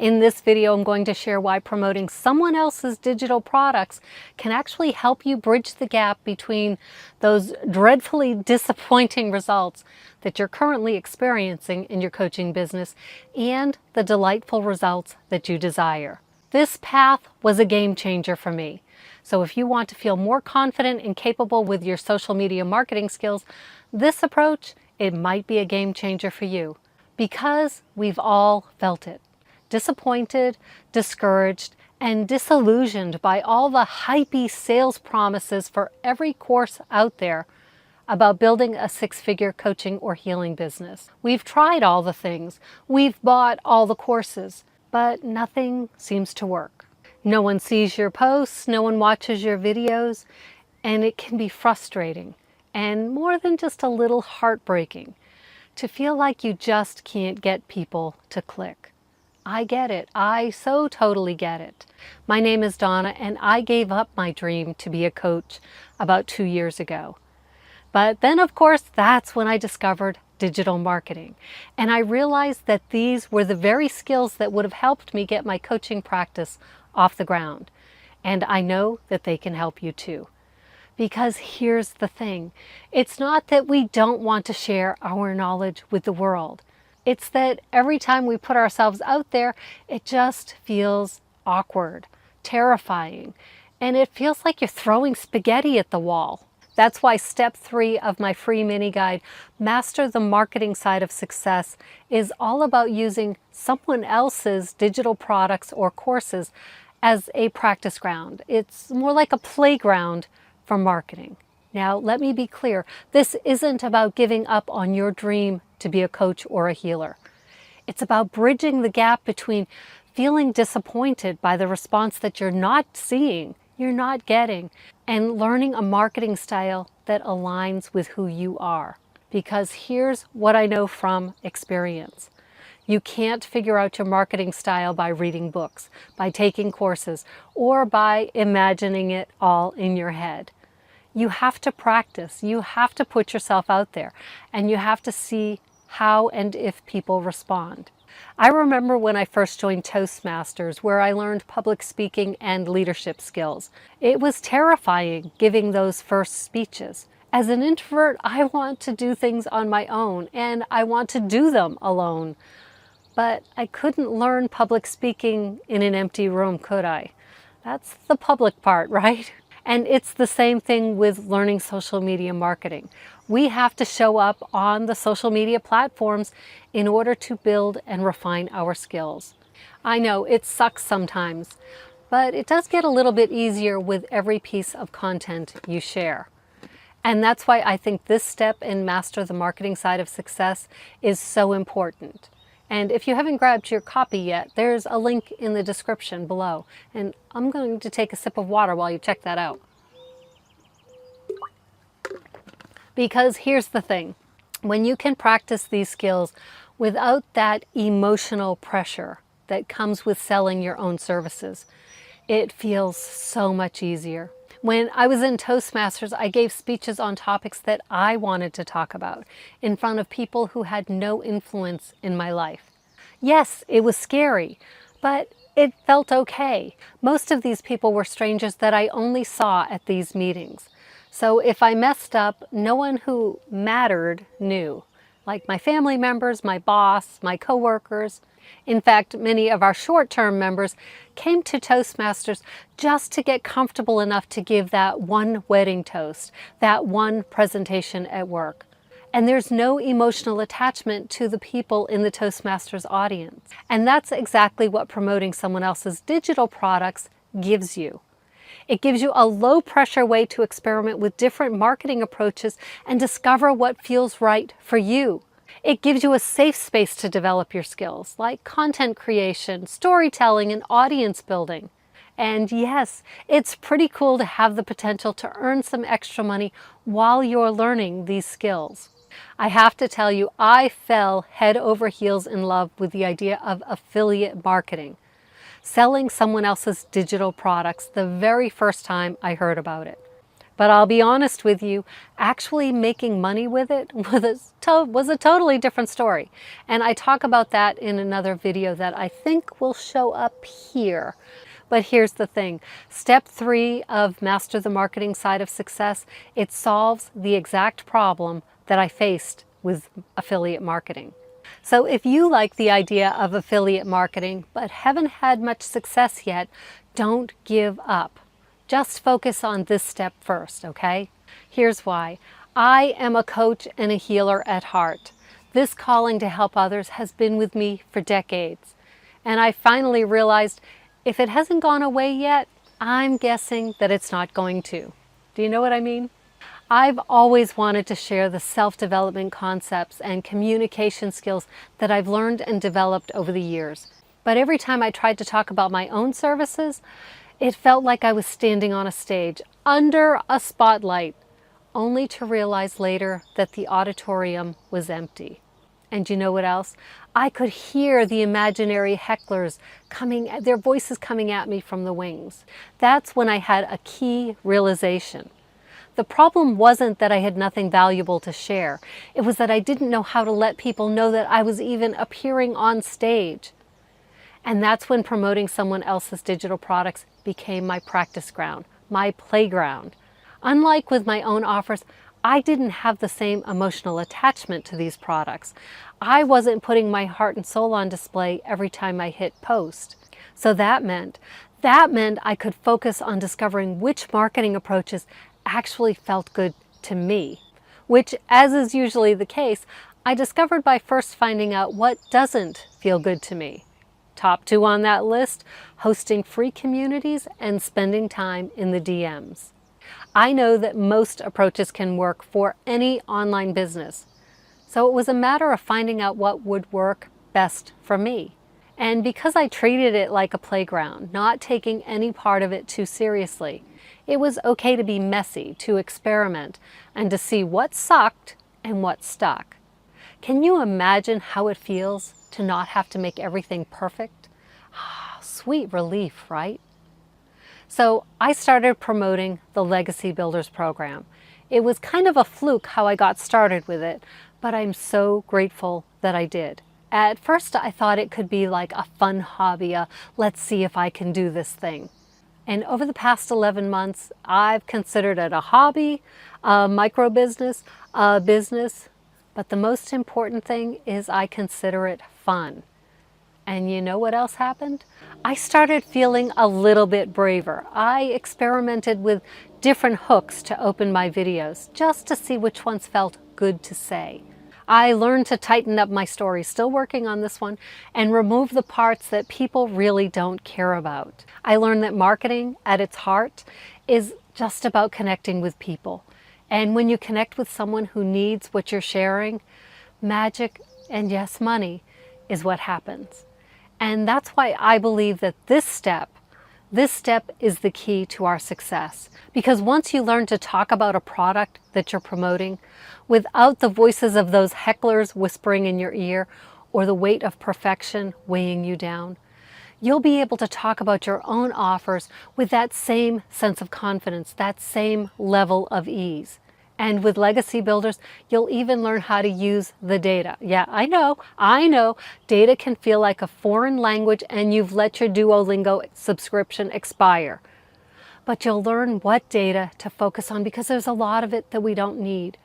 In this video, I'm going to share why promoting someone else's digital products can actually help you bridge the gap between those dreadfully disappointing results that you're currently experiencing in your coaching business and the delightful results that you desire. This path was a game changer for me. So if you want to feel more confident and capable with your social media marketing skills, this approach, it might be a game changer for you. Because we've all felt it. Disappointed, discouraged, and disillusioned by all the hypey sales promises for every course out there about building a six-figure coaching or healing business. We've tried all the things. We've bought all the courses, but nothing seems to work. No one sees your posts, no one watches your videos, and it can be frustrating and more than just a little heartbreaking to feel like you just can't get people to click. I get it. I so totally get it. My name is Donna, and I gave up my dream to be a coach about 2 years ago. But then, of course, that's when I discovered digital marketing. And I realized that these were the very skills that would have helped me get my coaching practice off the ground. And I know that they can help you too. Because here's the thing, it's not that we don't want to share our knowledge with the world. It's that every time we put ourselves out there, it just feels awkward, terrifying, and it feels like you're throwing spaghetti at the wall. That's why step 3 of my free mini guide, Master the Marketing Side of Success, is all about using someone else's digital products or courses as a practice ground. It's more like a playground for marketing. Now, let me be clear. This isn't about giving up on your dream to be a coach or a healer. It's about bridging the gap between feeling disappointed by the response that you're not seeing, you're not getting, and learning a marketing style that aligns with who you are. Because here's what I know from experience. You can't figure out your marketing style by reading books, by taking courses, or by imagining it all in your head. You have to practice, you have to put yourself out there, and you have to see how and if people respond. I remember when I first joined Toastmasters, where I learned public speaking and leadership skills. It was terrifying giving those first speeches. As an introvert, I want to do things on my own, and I want to do them alone. But I couldn't learn public speaking in an empty room, could I? That's the public part, right? And it's the same thing with learning social media marketing. We have to show up on the social media platforms in order to build and refine our skills. I know it sucks sometimes, but it does get a little bit easier with every piece of content you share. And that's why I think this step in Master the Marketing Side of Success is so important. And if you haven't grabbed your copy yet, there's a link in the description below. And I'm going to take a sip of water while you check that out. Because here's the thing, when you can practice these skills without that emotional pressure that comes with selling your own services, it feels so much easier. When I was in Toastmasters, I gave speeches on topics that I wanted to talk about in front of people who had no influence in my life. Yes, it was scary, but it felt okay. Most of these people were strangers that I only saw at these meetings. So if I messed up, no one who mattered knew, like my family members, my boss, my coworkers. In fact, many of our short-term members came to Toastmasters just to get comfortable enough to give that one wedding toast, that one presentation at work. And there's no emotional attachment to the people in the Toastmasters audience. And that's exactly what promoting someone else's digital products gives you. It gives you a low-pressure way to experiment with different marketing approaches and discover what feels right for you. It gives you a safe space to develop your skills, like content creation, storytelling, and audience building. And yes, it's pretty cool to have the potential to earn some extra money while you're learning these skills. I have to tell you, I fell head over heels in love with the idea of affiliate marketing, selling someone else's digital products the very first time I heard about it. But I'll be honest with you, actually making money with it was a totally different story. And I talk about that in another video that I think will show up here. But here's the thing, step 3 of Master the Marketing Side of Success, it solves the exact problem that I faced with affiliate marketing. So if you like the idea of affiliate marketing but haven't had much success yet, don't give up. Just focus on this step first, okay? Here's why. I am a coach and a healer at heart. This calling to help others has been with me for decades. And I finally realized if it hasn't gone away yet, I'm guessing that it's not going to. Do you know what I mean? I've always wanted to share the self-development concepts and communication skills that I've learned and developed over the years. But every time I tried to talk about my own services, it felt like I was standing on a stage, under a spotlight, only to realize later that the auditorium was empty. And you know what else? I could hear the imaginary hecklers their voices coming at me from the wings. That's when I had a key realization. The problem wasn't that I had nothing valuable to share. It was that I didn't know how to let people know that I was even appearing on stage. And that's when promoting someone else's digital products became my practice ground, my playground. Unlike with my own offers, I didn't have the same emotional attachment to these products. I wasn't putting my heart and soul on display every time I hit post. So that meant I could focus on discovering which marketing approaches actually felt good to me, which, as is usually the case, I discovered by first finding out what doesn't feel good to me. Top 2 on that list, hosting free communities and spending time in the DMs. I know that most approaches can work for any online business, so it was a matter of finding out what would work best for me. And because I treated it like a playground, not taking any part of it too seriously, it was okay to be messy, to experiment, and to see what sucked and what stuck. Can you imagine how it feels to not have to make everything perfect? Sweet relief, right? So I started promoting the Legacy Builders program. It was kind of a fluke how I got started with it, but I'm so grateful that I did. At first I thought it could be like a fun hobby, let's see if I can do this thing. And over the past 11 months, I've considered it a hobby, a micro business, a business, but the most important thing is I consider it fun. And you know what else happened? I started feeling a little bit braver. I experimented with different hooks to open my videos just to see which ones felt good to say. I learned to tighten up my story, still working on this one, and remove the parts that people really don't care about. I learned that marketing at its heart is just about connecting with people. And when you connect with someone who needs what you're sharing, magic and yes, money is what happens. And that's why I believe that this step is the key to our success. Because once you learn to talk about a product that you're promoting without the voices of those hecklers whispering in your ear or the weight of perfection weighing you down, you'll be able to talk about your own offers with that same sense of confidence, that same level of ease. And with Legacy Builders, you'll even learn how to use the data. Yeah, I know, data can feel like a foreign language and you've let your Duolingo subscription expire. But you'll learn what data to focus on because there's a lot of it that we don't need.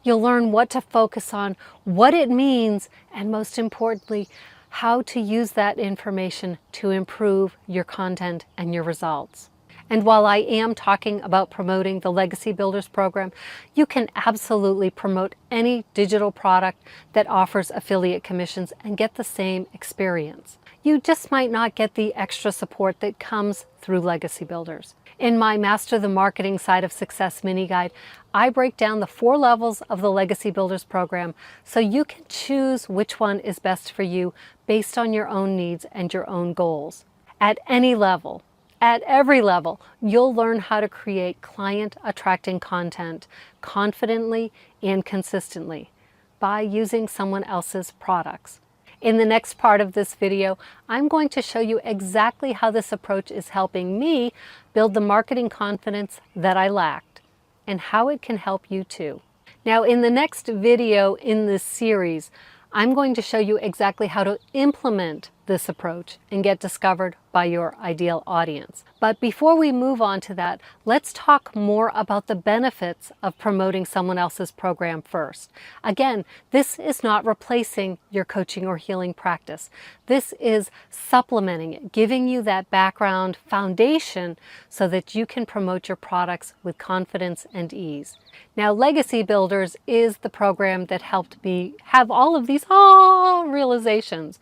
You'll learn what to focus on, what it means, and most importantly, how to use that information to improve your content and your results. And while I am talking about promoting the Legacy Builders program, you can absolutely promote any digital product that offers affiliate commissions and get the same experience. You just might not get the extra support that comes through Legacy Builders. In my Master the Marketing Side of Success mini guide, I break down the 4 levels of the Legacy Builders program so you can choose which one is best for you based on your own needs and your own goals. At any level, at every level, you'll learn how to create client-attracting content confidently and consistently by using someone else's products. In the next part of this video, I'm going to show you exactly how this approach is helping me build the marketing confidence that I lacked. and how it can help you too. Now, in the next video in this series, I'm going to show you exactly how to implement this approach and get discovered by your ideal audience. But before we move on to that, let's talk more about the benefits of promoting someone else's program first. Again, this is not replacing your coaching or healing practice. This is supplementing it, giving you that background foundation so that you can promote your products with confidence and ease. Now, Legacy Builders is the program that helped me have all of these realizations.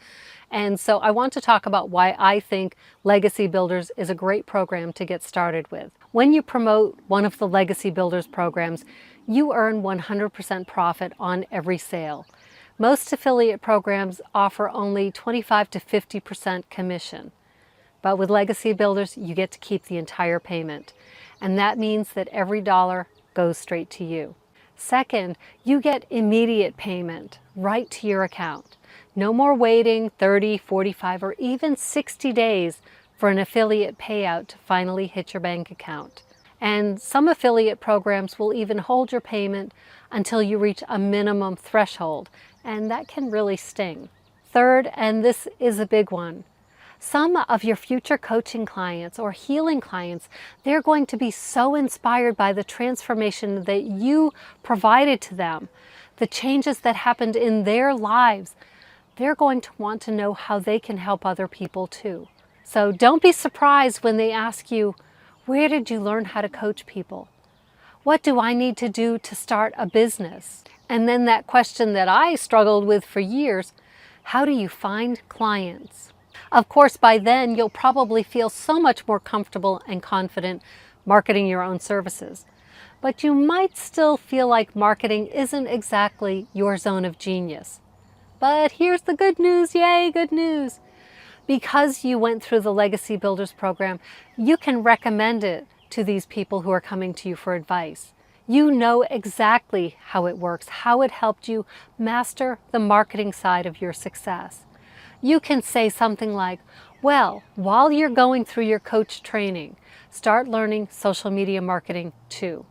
And so I want to talk about why I think Legacy Builders is a great program to get started with. When you promote one of the Legacy Builders programs, you earn 100% profit on every sale. Most affiliate programs offer only 25 to 50% commission. But with Legacy Builders, you get to keep the entire payment. And that means that every dollar goes straight to you. Second, you get immediate payment right to your account. No more waiting 30, 45, or even 60 days for an affiliate payout to finally hit your bank account. And some affiliate programs will even hold your payment until you reach a minimum threshold, and that can really sting. Third, and this is a big one, some of your future coaching clients or healing clients, they're going to be so inspired by the transformation that you provided to them, the changes that happened in their lives. They're going to want to know how they can help other people too. So don't be surprised when they ask you, where did you learn how to coach people? What do I need to do to start a business? And then that question that I struggled with for years, how do you find clients? Of course, by then you'll probably feel so much more comfortable and confident marketing your own services. But you might still feel like marketing isn't exactly your zone of genius. But here's the good news, yay, good news. Because you went through the Legacy Builders program, you can recommend it to these people who are coming to you for advice. You know exactly how it works, how it helped you master the marketing side of your success. You can say something like, well, while you're going through your coach training, start learning social media marketing too.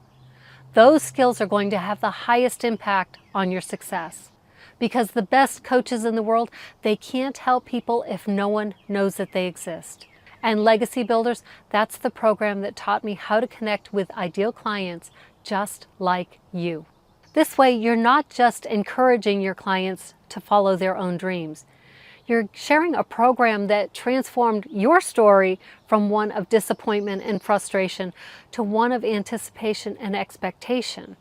Those skills are going to have the highest impact on your success. Because the best coaches in the world, they can't help people if no one knows that they exist. And Legacy Builders, that's the program that taught me how to connect with ideal clients just like you. This way, you're not just encouraging your clients to follow their own dreams. You're sharing a program that transformed your story from one of disappointment and frustration to one of anticipation and expectation.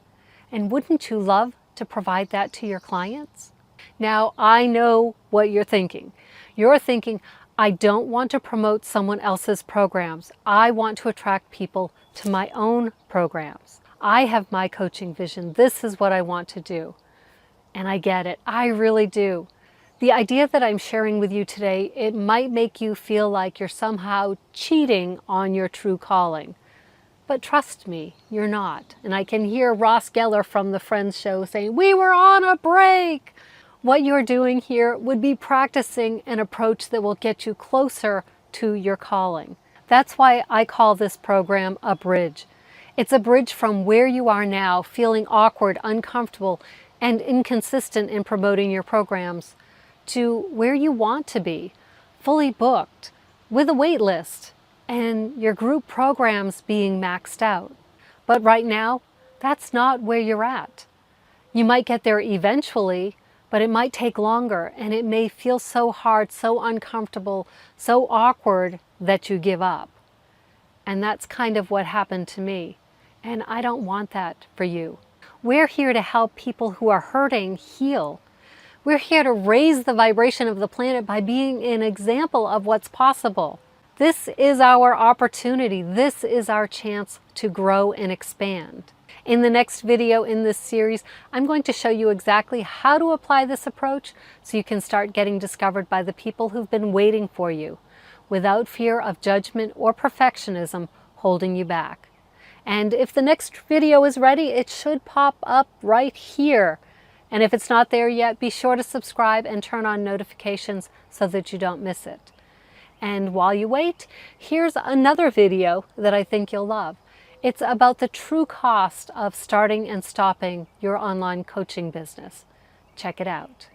And wouldn't you love to provide that to your clients? Now, I know what you're thinking. You're thinking, I don't want to promote someone else's programs. I want to attract people to my own programs. I have my coaching vision. This is what I want to do. And I get it. I really do. The idea that I'm sharing with you today, it might make you feel like you're somehow cheating on your true calling. But trust me, you're not. And I can hear Ross Geller from the Friends show saying, we were on a break. What you're doing here would be practicing an approach that will get you closer to your calling. That's why I call this program a bridge. It's a bridge from where you are now, feeling awkward, uncomfortable, and inconsistent in promoting your programs, to where you want to be, fully booked, with a wait list, and your group programs being maxed out. But right now, that's not where you're at. You might get there eventually, but it might take longer, and it may feel so hard, so uncomfortable, so awkward that you give up. And that's kind of what happened to me. And I don't want that for you. We're here to help people who are hurting heal. We're here to raise the vibration of the planet by being an example of what's possible. This is our opportunity. This is our chance to grow and expand. In the next video in this series, I'm going to show you exactly how to apply this approach so you can start getting discovered by the people who've been waiting for you, without fear of judgment or perfectionism holding you back. And if the next video is ready, it should pop up right here. And if it's not there yet, be sure to subscribe and turn on notifications so that you don't miss it. And while you wait, here's another video that I think you'll love. It's about the true cost of starting and stopping your online coaching business. Check it out.